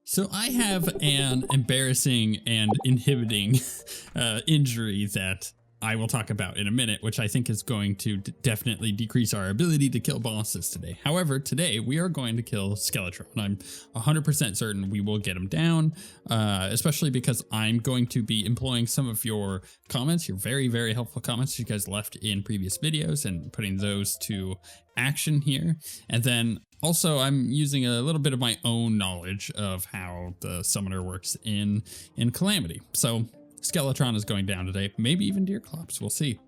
So I have an embarrassing and inhibiting injury that I will talk about in a minute, which I think is going to definitely decrease our ability to kill bosses today. However, today we are going to kill Skeletron. I'm 100% certain we will get him down, especially because I'm going to be employing some of your comments, your very, very helpful comments you guys left in previous videos, and putting those to action here. And then also, I'm using a little bit of my own knowledge of how the summoner works in Calamity. So Skeletron is going down today, maybe even Deerclops, we'll see.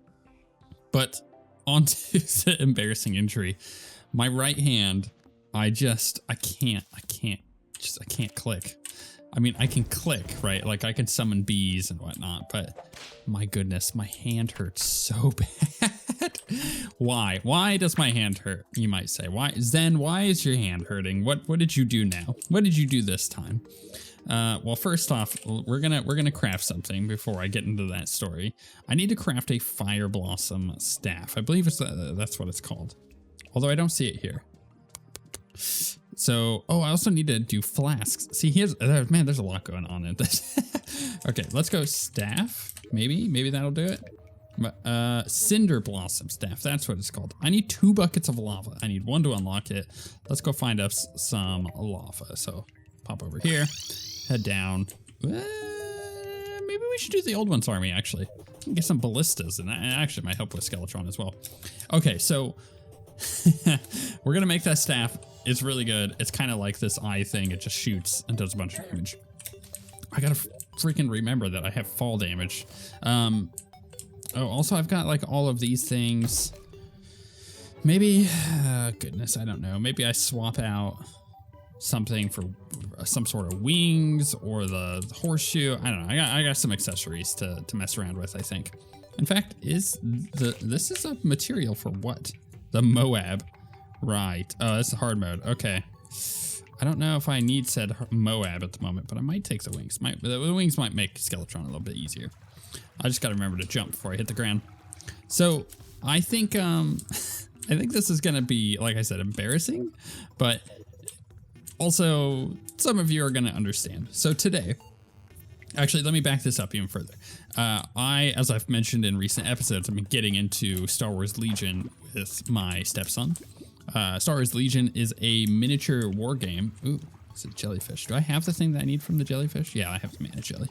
But on to the embarrassing injury. My right hand, I can't click. I mean, I can click, right? Like I can summon bees and whatnot, but my goodness, my hand hurts so bad. Why? Why does my hand hurt? You might say. Why, Zen? Why is your hand hurting? What did you do now? What did you do this time? Well, first off, we're gonna craft something before I get into that story. I need to craft a Fire Blossom staff. I believe that's what it's called. Although I don't see it here. So, oh, I also need to do flasks. See, man, there's a lot going on in this. Okay, let's go staff. Maybe that'll do it. Cinder Blossom staff, that's what it's called. I need 2 buckets of lava. I need 1 to unlock it. Let's go find us some lava. So pop over here, head down. Maybe we should do the old one's army, actually. Get some ballistas, and that actually might help with Skeletron as well. Okay, so we're gonna make that staff. It's really good. It's kind of like this eye thing. It just shoots and does a bunch of damage. I gotta freaking remember that I have fall damage. Oh, also I've got like all of these things. Maybe, goodness, I don't know. Maybe I swap out something for some sort of wings or the horseshoe. I don't know. I got some accessories to mess around with, I think. In fact, this is a material for what? The Moab. Right. Oh, that's the hard mode. Okay. I don't know if I need said Moab at the moment, but I might take the wings. The wings might make Skeletron a little bit easier. I just got to remember to jump before I hit the ground. So I think this is going to be, like I said, embarrassing, but also some of you are going to understand. So today, actually, let me back this up even further. As I've mentioned in recent episodes, I've been getting into Star Wars Legion with my stepson. Star Wars Legion is a miniature war game. Ooh, it's a jellyfish. Do I have the thing that I need from the jellyfish? Yeah, I have the mana jelly.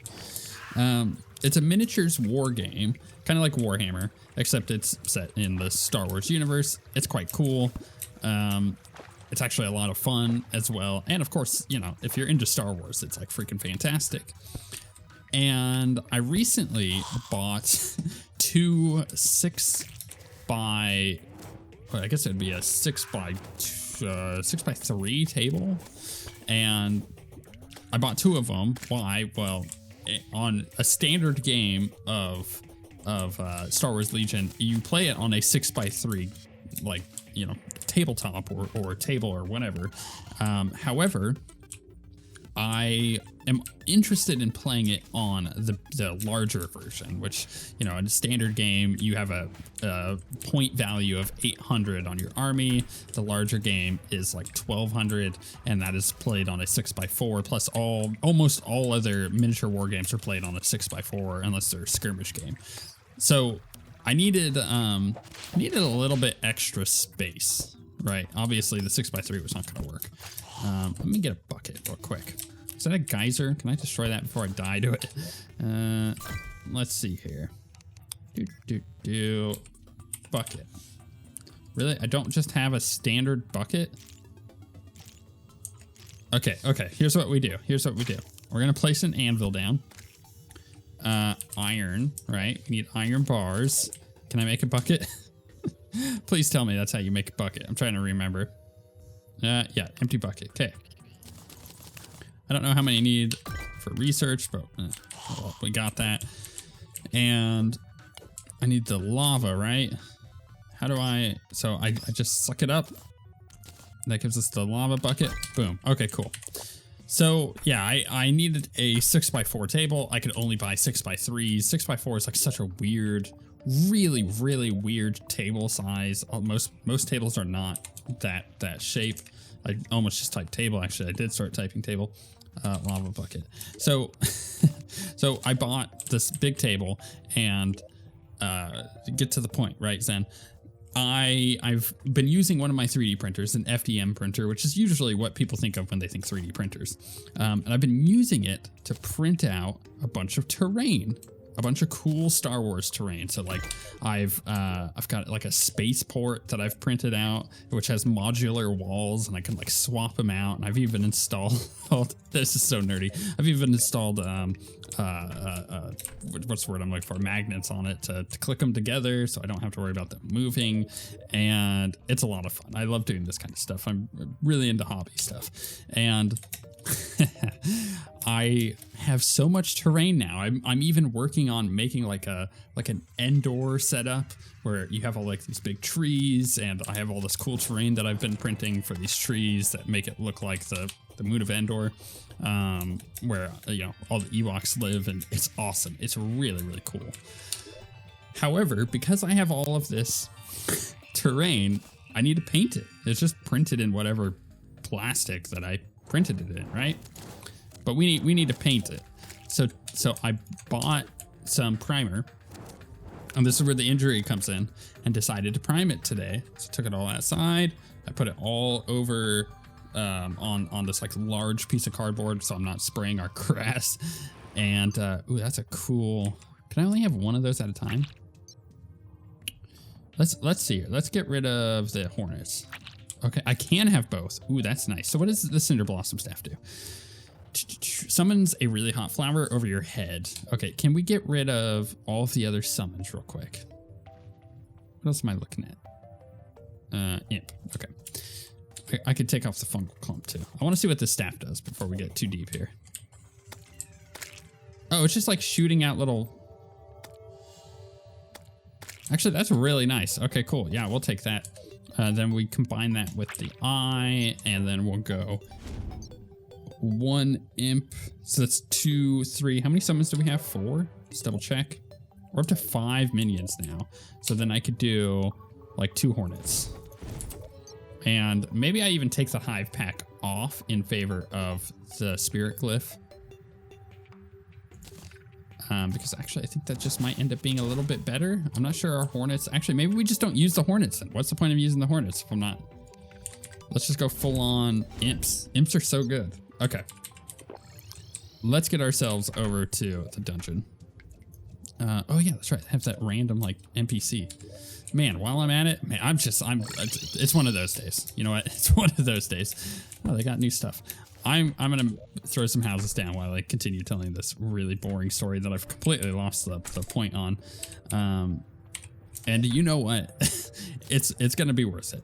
It's a miniatures war game, kind of like Warhammer, except it's set in the Star Wars universe. It's quite cool. It's actually a lot of fun as well. And of course, you know, if you're into Star Wars, it's like freaking fantastic. And I recently bought 2 6x, well, I guess it'd be a 6x3 table. And I bought 2 of them. Why? Well, on a standard game of Star Wars Legion, you play it on a 6x3, like, you know, tabletop or table or whatever. However, I am interested in playing it on the larger version, which, you know, in a standard game, you have a point value of 800 on your army. The larger game is like 1200, and that is played on a 6x4. Plus, almost all other miniature war games are played on a 6x4, unless they're a skirmish game. So I needed a little bit extra space, right? Obviously, the 6x3 was not going to work. Let me get a bucket real quick. Is that a geyser? Can I destroy that before I die to it? Let's see here. Bucket. Really? I don't just have a standard bucket? Okay. Here's what we do. We're going to place an anvil down. Iron, right? We need iron bars. Can I make a bucket? Please tell me that's how you make a bucket. I'm trying to remember. Yeah, empty bucket. Okay. I don't know how many you need for research, but well, we got that. And I need the lava, right? How do so I just suck it up. That gives us the lava bucket. Boom. Okay, cool. So yeah, I needed a 6x4 table. I could only buy 6x3s. 6x4 is like such a weird, really weird table size. Most tables are not that shape. I almost just typed table, actually. I did start typing table. lava bucket. So, so I bought this big table and to get to the point, right, Zen? I've been using one of my 3D printers, an FDM printer, which is usually what people think of when they think 3D printers. And I've been using it to print out a bunch of terrain, a bunch of cool Star Wars terrain. So like I've got like a spaceport that I've printed out, which has modular walls, and I can like swap them out. And I've even installed, this is so nerdy. I've even installed, what's the word I'm looking for? Magnets on it to click them together, so I don't have to worry about them moving. And it's a lot of fun. I love doing this kind of stuff. I'm really into hobby stuff. And I have so much terrain now. I'm even working on making like an Endor setup where you have all like these big trees, and I have all this cool terrain that I've been printing for these trees that make it look like the moon of Endor, where all the Ewoks live, and it's awesome. It's really, really cool. However, because I have all of this terrain, I need to paint it. It's just printed in whatever plastic that I printed it in, right? But we need to paint it. So I bought some primer, and this is where the injury comes in, and decided to prime it today. So I took it all outside. I put it all over on this like large piece of cardboard, so I'm not spraying our grass. And ooh, that's a cool. Can I only have one of those at a time? Let's see here. Let's get rid of the hornets. Okay, I can have both. Ooh, that's nice. So what does the Cinder Blossom staff do? Summons a really hot flower over your head. Okay, can we get rid of all of the other summons real quick? What else am I looking at? Imp. Okay. I could take off the fungal clump too. I want to see what this staff does before we get too deep here. Oh, it's just like shooting out little... Actually, that's really nice. Okay, cool. Yeah, we'll take that. Then we combine that with the eye, and then we'll go 1 imp. So that's 2, 3. How many summons do we have? 4? Let's double check. We're up to 5 minions now. So then I could do like 2 hornets. And maybe I even take the hive pack off in favor of the spirit glyph. Because actually I think that just might end up being a little bit better. I'm not sure our hornets, actually maybe we just don't use the hornets then. What's the point of using the hornets if I'm not? Let's just go full on imps. Imps are so good. Okay. Let's get ourselves over to the dungeon. Oh yeah, that's right. Have that random like NPC. Man, while I'm at it, man, it's one of those days. You know what? It's one of those days. Oh, they got new stuff. I'm gonna throw some houses down while I continue telling this really boring story that I've completely lost the point on. And you know what? it's gonna be worth it.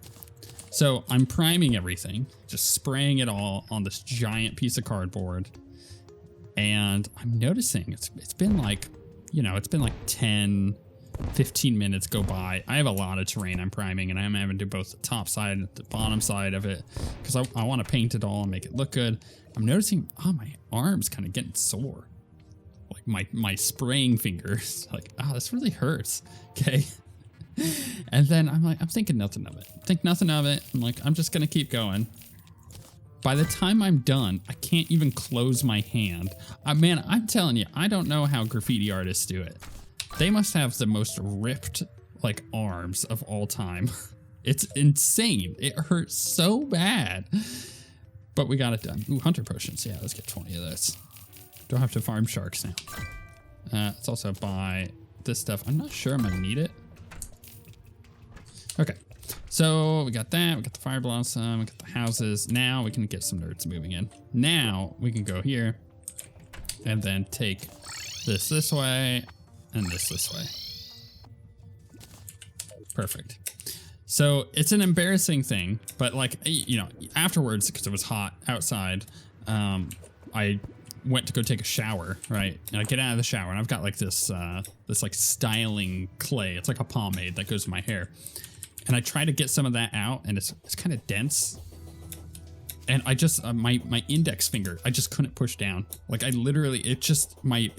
So I'm priming everything, just spraying it all on this giant piece of cardboard. And I'm noticing it's been like, it's been like 10, 15 minutes go by. I have a lot of terrain I'm priming, and I'm having to do both the top side and the bottom side of it because I want to paint it all and make it look good. I'm noticing, my arm's kind of getting sore. Like my spraying fingers, like, this really hurts. Okay. And then I'm thinking nothing of it. I'm like, I'm just going to keep going. By the time I'm done, I can't even close my hand. Man, I'm telling you, I don't know how graffiti artists do it. They must have the most ripped, like, arms of all time. It's insane. It hurts so bad. But we got it done. Ooh, hunter potions. Yeah, let's get 20 of those. Don't have to farm sharks now. Let's also buy this stuff. I'm not sure I'm gonna need it. Okay. So we got that. We got the fire blossom. We got the houses. Now we can get some nerds moving in. Now we can go here and then take this way. And this way. Perfect. So it's an embarrassing thing, but like, afterwards, because it was hot outside, I went to go take a shower, right? And I get out of the shower, and I've got like this like styling clay. It's like a pomade that goes in my hair. And I try to get some of that out, and it's kind of dense. And I just, my index finger, I just couldn't push down. Like I literally, it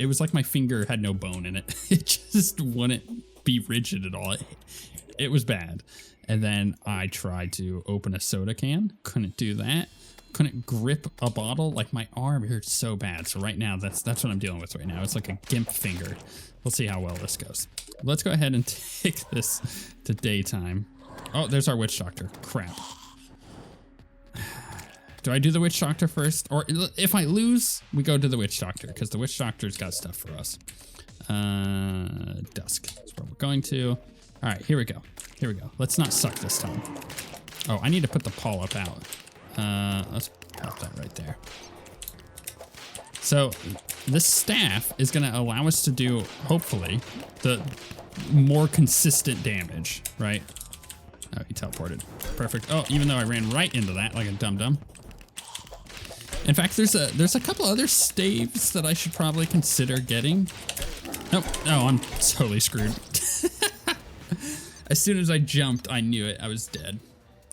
was like my finger had no bone in it. It just wouldn't be rigid at all. It was bad. And then I tried to open a soda can, couldn't do that. couldn't grip a bottle. Like my arm hurts so bad. So right now, that's what I'm dealing with right now. It's like a gimp finger. We'll see how well this goes. Let's go ahead and take this to daytime. Oh, there's our witch doctor. Crap. Do I do the witch doctor first? Or if I lose, we go to the witch doctor because the witch doctor's got stuff for us. Dusk is where we're going to. All right, here we go. Here we go. Let's not suck this time. Oh, I need to put the polyp out. Let's pop that right there. So this staff is going to allow us to do, hopefully, the more consistent damage, right? Oh, he teleported. Perfect. Oh, even though I ran right into that like a dum-dum. In fact, there's a couple other staves that I should probably consider getting. Nope. Oh, I'm totally screwed. As soon as I jumped, I knew it. I was dead.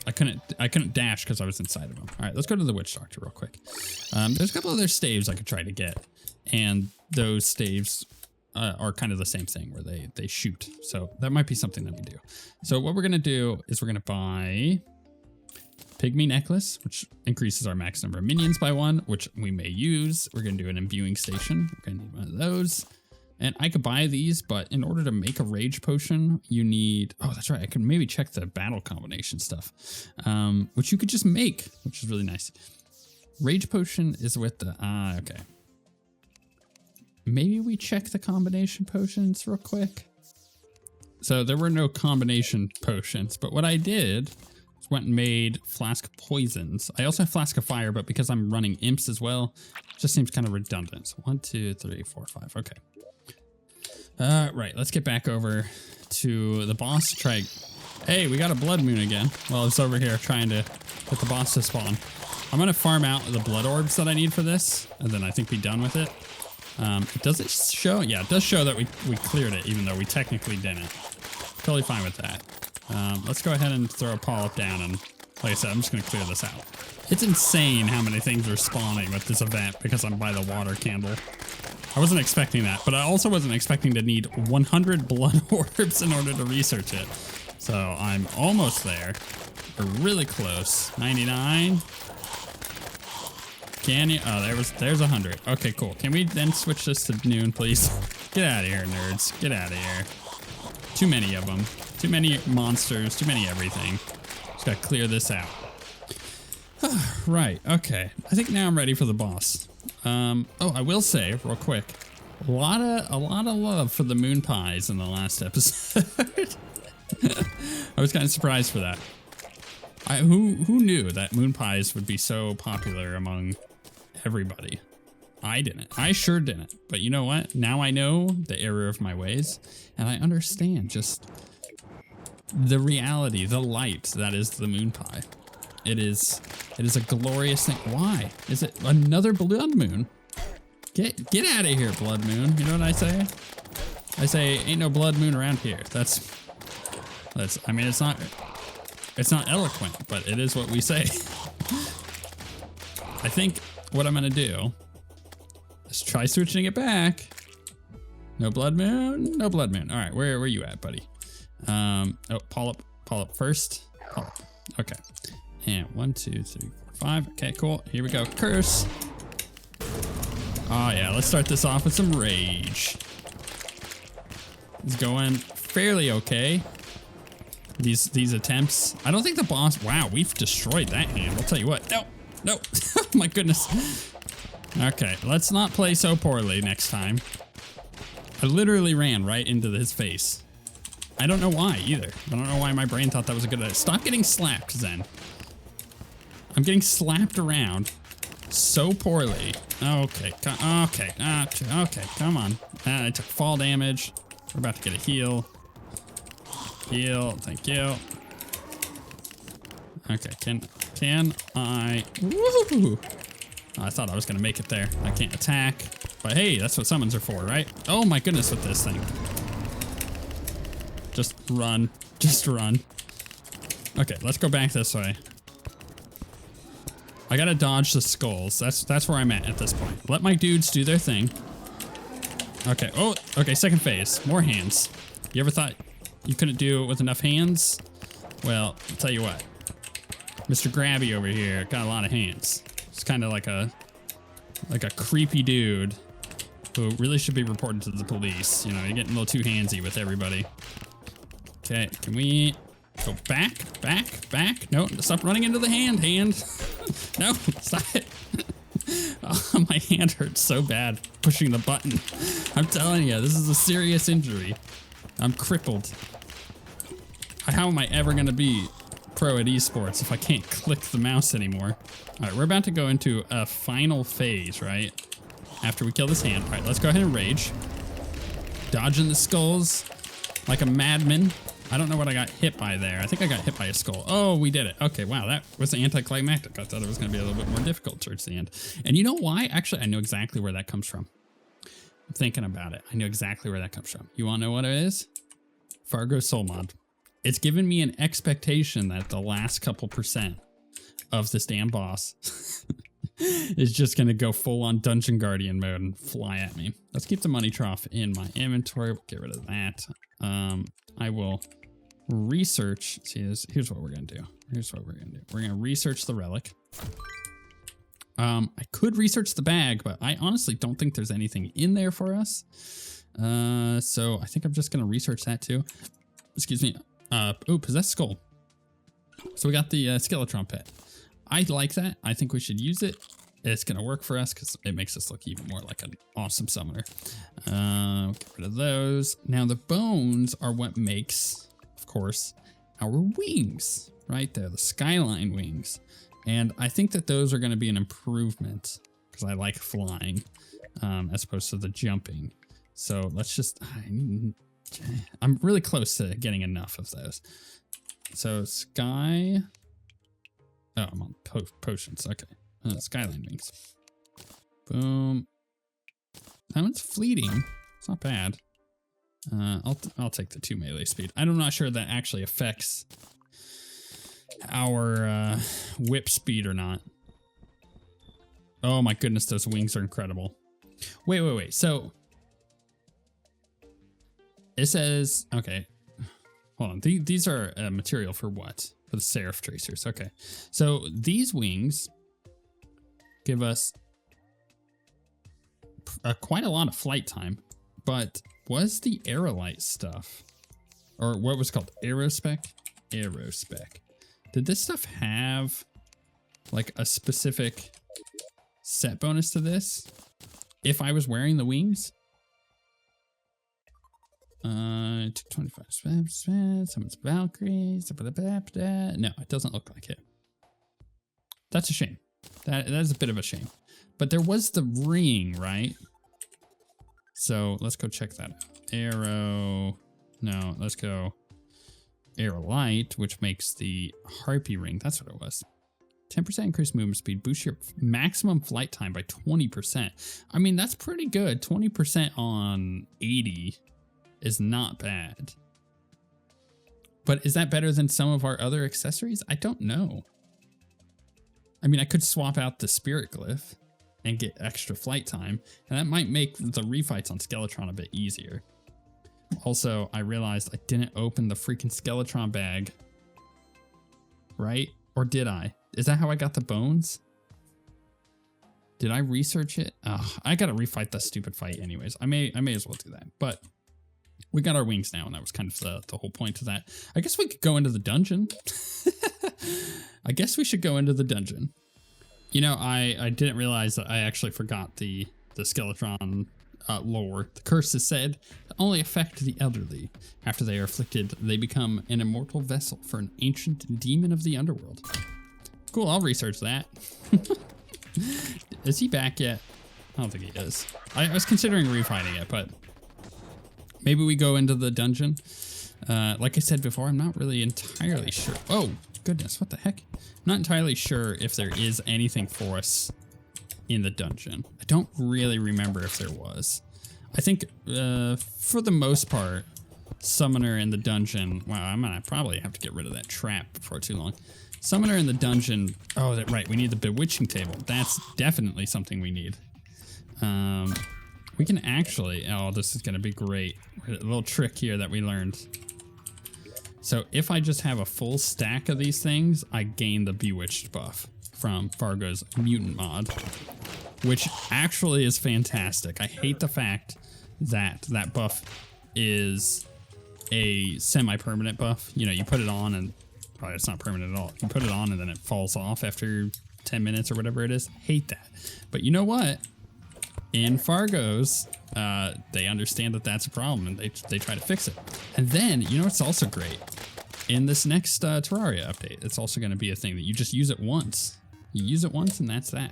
I couldn't dash because I was inside of him. All right, let's go to the witch doctor real quick. There's a couple other staves I could try to get, and those staves are kind of the same thing where they shoot. So that might be something that we do. So what we're gonna do is we're gonna buy Pygmy Necklace, which increases our max number of minions by 1, which we may use. We're gonna do an imbuing station. We're gonna need one of those. And I could buy these, but in order to make a rage potion, you need... Oh, that's right. I could maybe check the battle combination stuff, which you could just make, which is really nice. Rage potion is with the... okay. Maybe we check the combination potions real quick. So there were no combination potions, but what I did was went and made flask poisons. I also have flask of fire, but because I'm running imps as well, it just seems kind of redundant. So 1, 2, 3, 4, 5. Okay. Right, let's get back over to the boss to try. Hey, we got a blood moon again. Well, it's over here trying to get the boss to spawn. I'm gonna farm out the blood orbs that I need for this, and then I think be done with it. Does it show? Yeah, it does show that we cleared it, even though we technically didn't. Totally fine with that. Let's go ahead and throw a polyp down, and like I said, I'm just gonna clear this out. It's insane how many things are spawning with this event because I'm by the water candle. I wasn't expecting that, but I also wasn't expecting to need 100 blood orbs in order to research it. So I'm almost there. We're really close. 99. Can you? Oh, there's 100. Okay, cool. Can we then switch this to noon, please? Get out of here, nerds. Get out of here. Too many of them. Too many monsters. Too many everything. Just gotta clear this out. Right. Okay. I think now I'm ready for the boss. Oh, I will say real quick, a lot of love for the moon pies in the last episode. I was kind of surprised for that. Who knew that moon pies would be so popular among everybody? I didn't. I sure didn't. But you know what? Now I know the error of my ways, and I understand just the reality, the light that is the moon pie. It is a glorious thing. Why? Is it another blood moon? Get out of here, blood moon. You know what I say? I say ain't no blood moon around here. That's I mean, it's not eloquent, but it is what we say. I think what I'm gonna do is try switching it back. No blood moon, no blood moon. All right, where you at, buddy? Oh, polyp first. Polyp. Okay. And 1, 2, 3, 4, 5. Okay, cool. Here we go. Curse. Oh yeah, let's start this off with some rage. It's going fairly okay. These attempts. I don't think the boss. Wow, we've destroyed that hand. I'll tell you what. No. Oh my goodness. Okay, let's not play so poorly next time. I literally ran right into his face. I don't know why either. I don't know why my brain thought that was a good idea. Stop getting slapped, Zen. I'm getting slapped around so poorly. Okay, okay, come on. I took fall damage. We're about to get a heal. Heal, thank you. Okay, can I? Woo! I thought I was gonna make it there. I can't attack, but hey, that's what summons are for, right? Oh my goodness, with this thing. Just run, just run. Okay, let's go back this way. I gotta dodge the skulls. That's where I'm at this point. Let my dudes do their thing. Okay. Oh, okay. Second phase. More hands. You ever thought you couldn't do it with enough hands? Well, I'll tell you what. Mr. Grabby over here got a lot of hands. It's kind of like a creepy dude who really should be reported to the police. You know, you're getting a little too handsy with everybody. Okay, can we go back, back, back? No, stop running into the hand. No, stop it. Oh, my hand hurts so bad pushing the button. I'm telling you, this is a serious injury. I'm crippled. How am I ever gonna be pro at esports if I can't click the mouse anymore? All right, we're about to go into a final phase, right? After we kill this hand. All right, let's go ahead and rage. Dodging the skulls like a madman. I don't know what I got hit by there. I think I got hit by a skull. Oh, we did it. Okay, wow, that was anticlimactic. I thought it was going to be a little bit more difficult towards the end. And you know why? Actually, I know exactly where that comes from. I'm thinking about it. I know exactly where that comes from. You want to know what it is? Fargo Soul Mod. It's given me an expectation that the last couple % of this damn boss is just going to go full on Dungeon Guardian mode and fly at me. Let's keep the money trough in my inventory. We'll get rid of that. I will research. See, here's what we're going to do. We're going to research the relic. I could research the bag, but I honestly don't think there's anything in there for us. So I think I'm just going to research that too. Excuse me. Oh, possessed skull. So we got the Skeletron Pet. I like that. I think we should use it. It's going to work for us because it makes us look even more like an awesome summoner. Get rid of those. Now the bones are what makes, of course, our wings. Right there, the skyline wings. And I think that those are going to be an improvement because I like flying as opposed to the jumping. So let's just, I'm really close to getting enough of those. So sky, oh, I'm on potions. Okay. Skyline wings. Boom. That one's fleeting. It's not bad. I'll take the 2 melee speed. I'm not sure that actually affects our whip speed or not. Oh my goodness, those wings are incredible. Wait. So it says, okay, hold on. These are material for what? For the Seraph Tracers. Okay. So these wings give us quite a lot of flight time, but was the Aerolite stuff, or what was called Aerospec? Aerospec. Did this stuff have like a specific set bonus to this if I was wearing the wings? 25 summons Valkyries. No, it doesn't look like it. That's a shame. That is a bit of a shame. But there was the ring, right? So let's go check that out. Arrow. No, let's go Aerolite, which makes the Harpy Ring. That's what it was. 10% increased movement speed. Boost your maximum flight time by 20%. I mean, that's pretty good. 20% on 80 is not bad. But is that better than some of our other accessories? I don't know. I mean, I could swap out the spirit glyph and get extra flight time, and that might make the refights on Skeletron a bit easier. Also, I realized I didn't open the freaking Skeletron bag. Right? Or did I? Is that how I got the bones? Did I research it? Oh, I gotta refight that stupid fight anyways. I may as well do that. But we got our wings now, and that was kind of the whole point of that. I guess we could go into the dungeon. I guess we should go into the dungeon. You know, I didn't realize that I actually forgot the Skeletron lore. The curse is said to only affect the elderly. After they are afflicted, they become an immortal vessel for an ancient demon of the underworld. Cool, I'll research that. Is he back yet? I don't think he is. I was considering refighting it, but maybe we go into the dungeon. Like I said before, I'm not really entirely sure. Oh, goodness, what the heck? I'm not entirely sure if there is anything for us in the dungeon. I don't really remember if there was. I think for the most part, Summoner in the dungeon. Wow, I'm gonna probably have to get rid of that trap before too long. Summoner in the dungeon. Oh, right. We need the Bewitching table. That's definitely something we need. We can actually. Oh, this is gonna be great. A little trick here that we learned. So if I just have a full stack of these things, I gain the Bewitched buff from Fargo's mutant mod, which actually is fantastic. I hate the fact that that buff is a semi-permanent buff. You know, you put it on and it's not permanent at all. You put it on and then it falls off after 10 minutes or whatever it is. Hate that. But you know what? In Fargo's, they understand that that's a problem and they try to fix it. And then, you know what's also great? In this next Terraria update, it's also going to be a thing that you just use it once. You use it once and that's that.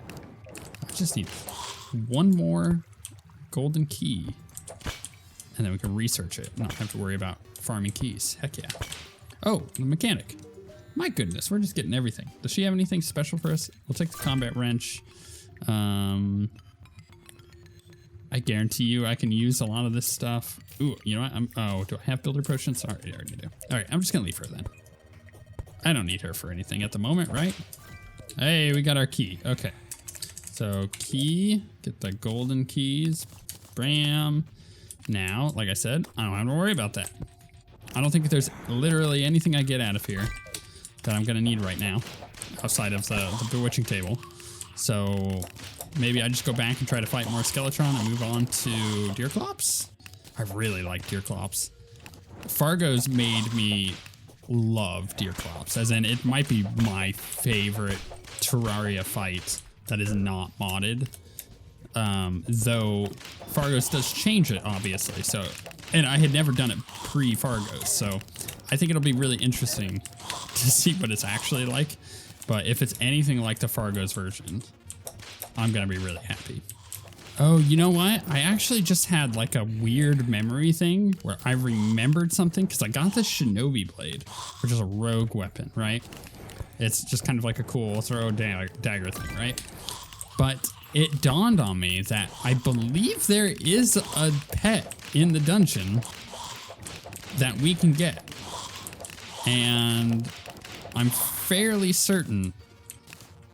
I just need one more golden key. And then we can research it, not have to worry about farming keys. Heck yeah. Oh, the mechanic. My goodness, we're just getting everything. Does she have anything special for us? We'll take the combat wrench. I guarantee you I can use a lot of this stuff. Ooh, you know what? Oh, do I have builder potions? Sorry, I already do. All right, I'm just gonna leave her then. I don't need her for anything at the moment, right? Hey, we got our key. Okay. So key, get the golden keys. Bam. Now, like I said, I don't have to worry about that. I don't think there's literally anything I get out of here that I'm gonna need right now, outside of the bewitching table. So maybe I just go back and try to fight more Skeletron and move on to Deerclops. I really like Deerclops. Fargo's made me love Deerclops, as in it might be my favorite Terraria fight that is not modded. Though Fargo's does change it, obviously. So, and I had never done it pre-Fargo's, so I think it'll be really interesting to see what it's actually like. But if it's anything like the Fargo's version, I'm gonna be really happy. Oh, you know what? I actually just had like a weird memory thing where I remembered something because I got this shinobi blade, which is a rogue weapon, right? It's just kind of like a cool throw dagger thing, right? But it dawned on me that I believe there is a pet in the dungeon that we can get. And I'm fairly certain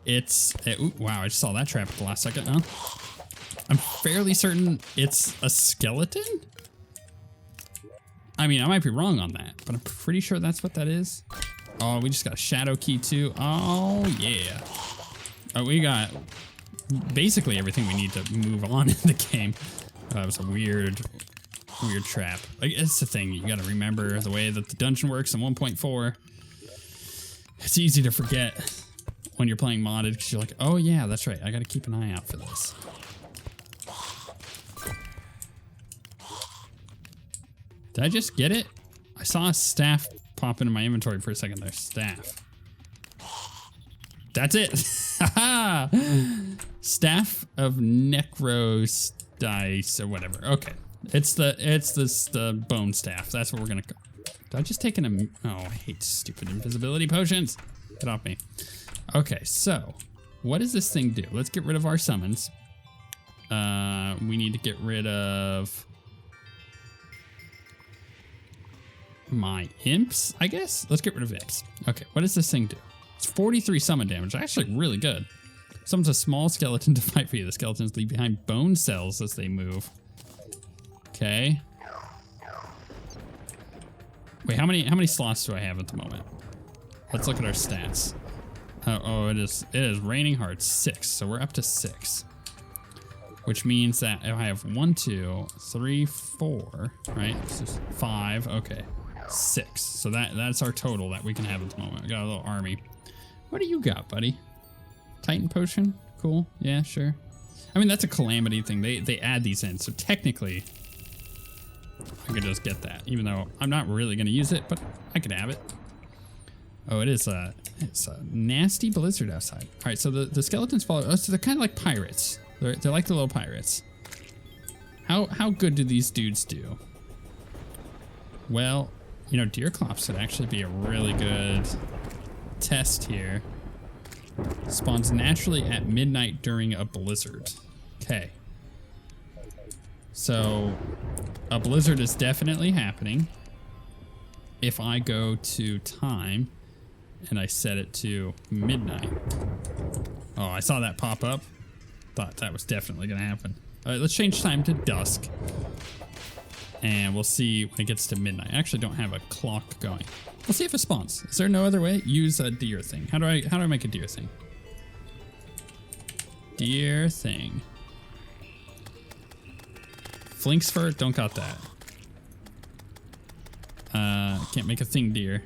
it's... ooh, wow, I just saw that trap at the last second, huh? I'm fairly certain it's a skeleton? I mean, I might be wrong on that, but I'm pretty sure that's what that is. Oh, we just got a shadow key too. Oh, yeah. Oh, we got basically everything we need to move on in the game. That was a weird trap. Like, it's the thing, you gotta remember the way that the dungeon works in 1.4. It's easy to forget when you're playing modded because you're like, oh yeah, that's right, I gotta keep an eye out for this. Did I just get it? I saw a staff pop into my inventory for a second there. Staff. That's it. Staff of Necros dice or whatever. Okay. It's the bone staff. That's what we're gonna go. Did I just take an oh, I hate stupid invisibility potions. Get off me. Okay, so what does this thing do? Let's get rid of our summons. We need to get rid of my imps, I guess? Let's get rid of imps. Okay, what does this thing do? It's 43 summon damage, actually really good. Summons a small skeleton to fight for you. The skeletons leave behind bone cells as they move. Okay. Wait, how many slots do I have at the moment? Let's look at our stats. Oh, it is raining hard, 6, so we're up to 6. Which means that if I have 1, 2, 3, 4, right? So 5, okay. 6. So that's our total that we can have at the moment. I got a little army. What do you got, buddy? Titan potion? Cool. Yeah, sure. I mean, that's a calamity thing. They add these in, so technically I could just get that, even though I'm not really gonna use it, but I could have it. Oh, it's a nasty blizzard outside. All right, so the skeletons follow. Oh, so they're kind of like pirates. They're like the little pirates. How good do these dudes do? Well, you know, Deerclops would actually be a really good test here. Spawns naturally at midnight during a blizzard. Okay. So a blizzard is definitely happening. If I go to time and I set it to midnight. Oh, I saw that pop up. Thought that was definitely gonna happen. All right, let's change time to dusk. And we'll see when it gets to midnight. I actually don't have a clock going. We'll see if it spawns. Is there no other way? Use a deer thing. How do I make a deer thing? deer thing. Flink's fur, don't got that. Can't make a thing deer.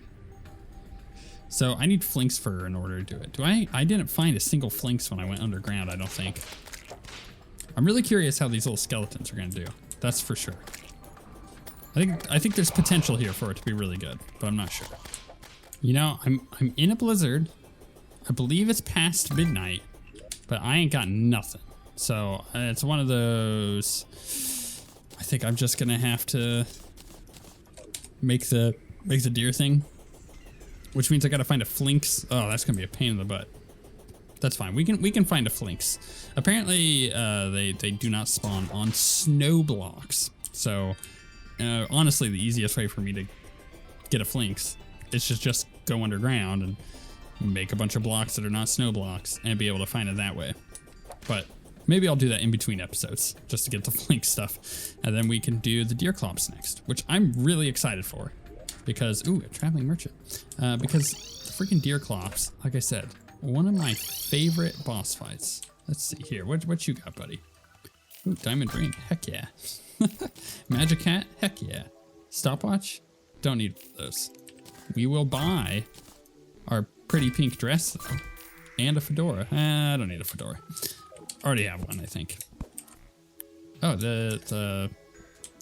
So I need Flink's fur in order to do it. I didn't find a single Flinks when I went underground, I don't think. I'm really curious how these little skeletons are gonna do. That's for sure. I think there's potential here for it to be really good, but I'm not sure. You know, I'm in a blizzard. I believe it's past midnight, but I ain't got nothing. So it's one of those. I think I'm just gonna have to make the deer thing, which means I gotta find a Flinks. Oh, that's gonna be a pain in the butt. That's fine. We can find a Flinks. Apparently, they do not spawn on snow blocks. So, honestly, the easiest way for me to get a Flinks is just go underground and make a bunch of blocks that are not snow blocks and be able to find it that way. But maybe I'll do that in between episodes just to get the Flink stuff, and then we can do the deer clops next, which I'm really excited for, because ooh, a traveling merchant. Because the freaking deer clops, like I said, one of my favorite boss fights. Let's see here. What you got, buddy? Ooh, diamond ring. Heck yeah. Magic hat. Heck yeah. Stopwatch. Don't need those. We will buy our pretty pink dress though, and a fedora. I don't need a fedora. Already have one, I think. Oh,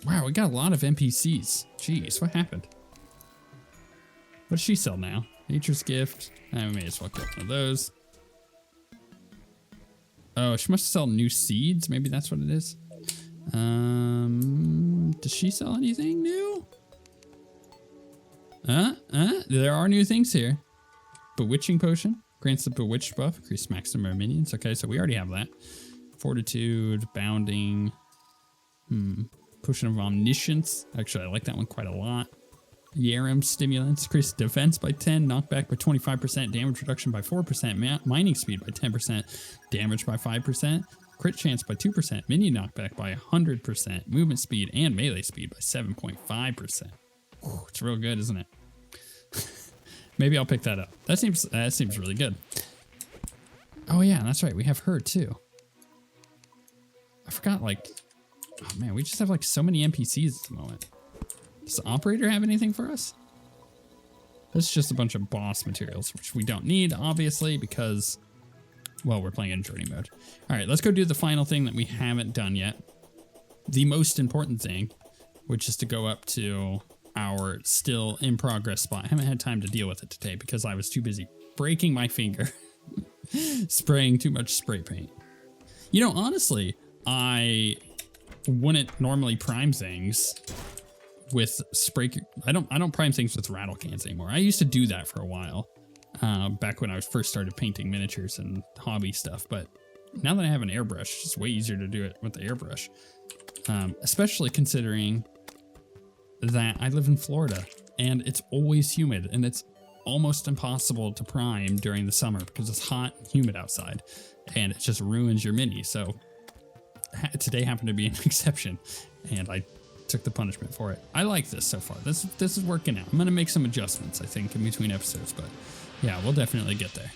wow, we got a lot of NPCs. Jeez, what happened? What does she sell now? Nature's gift. I may as well get one of those. Oh, she must sell new seeds. Maybe that's what it is. Does she sell anything new? There are new things here. Bewitching Potion. Grants the Bewitched buff. Increase max number of minions. Okay, so we already have that. Fortitude. Bounding. Potion of Omniscience. Actually, I like that one quite a lot. Yarum Stimulants. Increase defense by 10. Knockback by 25%. Damage reduction by 4%. Mining speed by 10%. Damage by 5%. Crit chance by 2%. Minion knockback by 100%. Movement speed and melee speed by 7.5%. It's real good, isn't it? Maybe I'll pick that up. That seems really good. Oh yeah, that's right. We have her too. I forgot, like, oh man, we just have like so many NPCs at the moment. Does the operator have anything for us? This is just a bunch of boss materials, which we don't need, obviously, because, well, we're playing in journey mode. All right, let's go do the final thing that we haven't done yet. The most important thing, which is to go up to our still in progress spot. I haven't had time to deal with it today because I was too busy breaking my finger, spraying too much spray paint. You know, honestly, I wouldn't normally prime things with spray. I don't prime things with rattle cans anymore. I used to do that for a while, back when I first started painting miniatures and hobby stuff. But now that I have an airbrush, it's just way easier to do it with the airbrush, especially considering that I live in Florida and it's always humid and it's almost impossible to prime during the summer because it's hot and humid outside and it just ruins your mini. So today happened to be an exception and I took the punishment for it. I like this so far. This is working out. I'm gonna make some adjustments, I think, in between episodes, but yeah, we'll definitely get there.